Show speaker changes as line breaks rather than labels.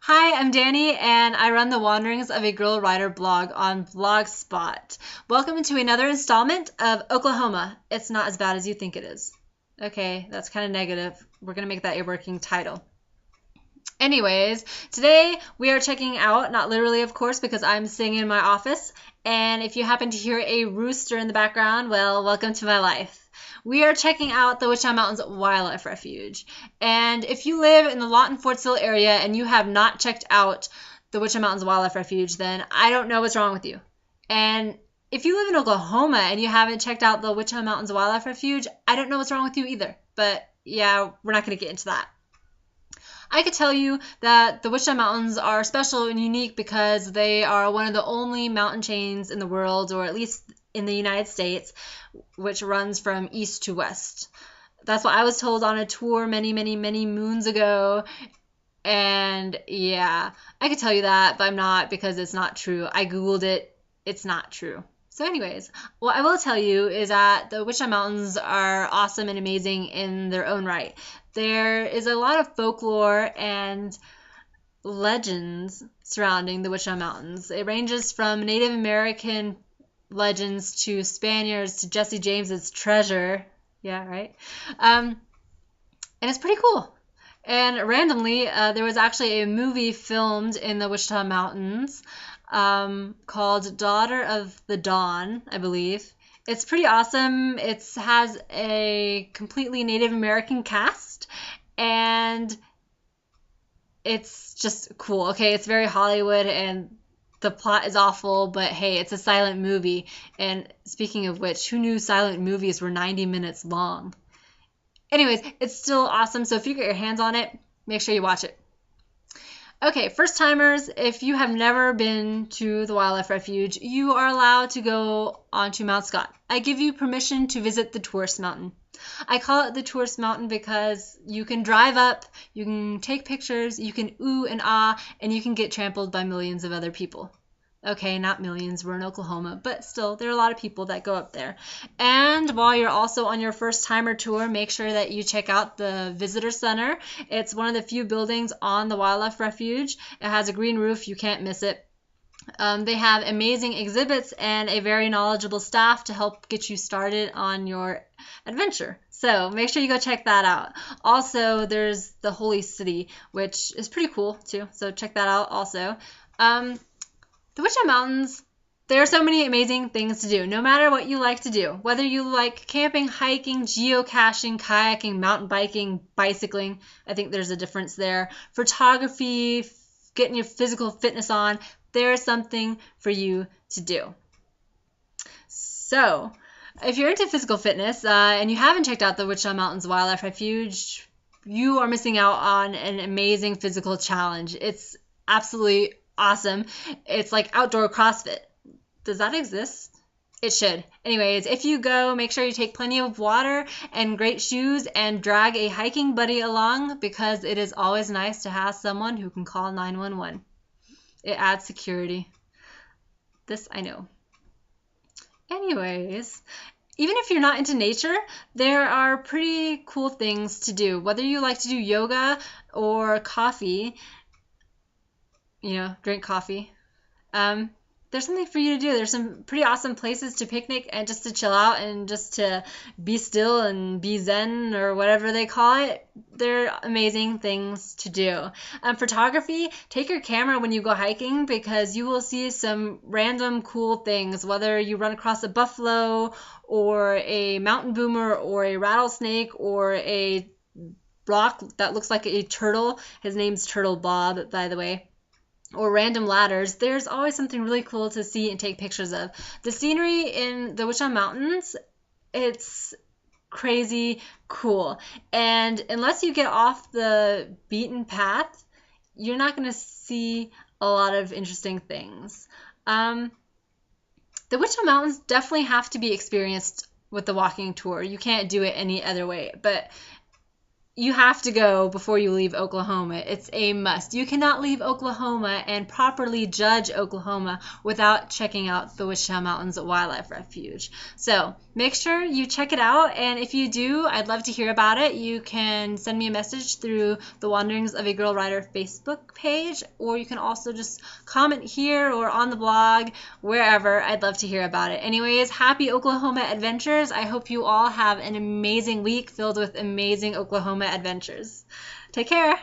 Hi, I'm Danny, and I run the Wanderings of a Girl Writer blog on Blogspot. Welcome to another installment of Oklahoma. It's not as bad as you think it is. Okay, that's kind of negative. We're going to make that a working title. Anyways, today we are checking out, not literally of course, because I'm sitting in my office, and if you happen to hear a rooster in the background, well, welcome to my life. We are checking out the Wichita Mountains Wildlife Refuge, and if you live in the Lawton-Fortsville area and you have not checked out the Wichita Mountains Wildlife Refuge, then I don't know what's wrong with you. And if you live in Oklahoma and you haven't checked out the Wichita Mountains Wildlife Refuge, I don't know what's wrong with you either. But yeah, we're not going to get into that. I could tell you that the Wichita Mountains are special and unique because they are one of the only mountain chains in the world, or at least in the United States, which runs from east to west. That's what I was told on a tour many, many, many moons ago. And yeah, I could tell you that, but I'm not, because it's not true. I Googled it. It's not true. So anyways, what I will tell you is that the Wichita Mountains are awesome and amazing in their own right. There is a lot of folklore and legends surrounding the Wichita Mountains. It ranges from Native American legends to Spaniards to Jesse James's treasure. Yeah, right? And it's pretty cool. And randomly, there was actually a movie filmed in the Wichita Mountains called Daughter of the Dawn, I believe. It's pretty awesome. It has a completely Native American cast, and it's just cool. Okay, it's very Hollywood, and the plot is awful, but hey, it's a silent movie. And speaking of which, who knew silent movies were 90 minutes long? Anyways, it's still awesome, so if you get your hands on it, make sure you watch it. Okay, first timers, if you have never been to the Wildlife Refuge, you are allowed to go onto Mount Scott. I give you permission to visit the tourist mountain. I call it the tourist mountain because you can drive up, you can take pictures, you can ooh and ah, and you can get trampled by millions of other people. Okay, not millions, we're in Oklahoma, but still, there are a lot of people that go up there. And while you're also on your first timer tour, make sure that you check out the visitor center. It's one of the few buildings on the Wildlife Refuge. It has a green roof, you can't miss it. They have amazing exhibits and a very knowledgeable staff to help get you started on your adventure. So make sure you go check that out. Also, there's the Holy City, which is pretty cool too, so check that out also. The Wichita Mountains, there are so many amazing things to do, no matter what you like to do. Whether you like camping, hiking, geocaching, kayaking, mountain biking, bicycling, I think there's a difference there. Photography, getting your physical fitness on, there is something for you to do. So, if you're into physical fitness and you haven't checked out the Wichita Mountains Wildlife Refuge, you are missing out on an amazing physical challenge. It's absolutely awesome. It's like outdoor CrossFit. Does that exist? It should. Anyways, if you go, make sure you take plenty of water and great shoes and drag a hiking buddy along, because it is always nice to have someone who can call 911. It adds security. This I know. Anyways, even if you're not into nature, there are pretty cool things to do. Whether you like to do yoga or coffee, drink coffee. There's something for you to do. There's some pretty awesome places to picnic and just to chill out and just to be still and be zen, or whatever they call it. They're amazing things to do. Photography, take your camera when you go hiking, because you will see some random cool things, whether you run across a buffalo or a mountain boomer or a rattlesnake or a rock that looks like a turtle. His name's Turtle Bob, by the way. Or random ladders. There's always something really cool to see and take pictures of. The scenery in the Wichita Mountains, it's crazy cool. And unless you get off the beaten path, you're not going to see a lot of interesting things. The Wichita Mountains definitely have to be experienced with the walking tour. You can't do it any other way. But you have to go before you leave Oklahoma. It's a must. You cannot leave Oklahoma and properly judge Oklahoma without checking out the Wichita Mountains Wildlife Refuge. So make sure you check it out, and if you do, I'd love to hear about it. You can send me a message through the Wanderings of a Girl Rider Facebook page, or you can also just comment here or on the blog, wherever. I'd love to hear about it. Anyways, happy Oklahoma adventures. I hope you all have an amazing week filled with amazing Oklahoma adventures. Take care.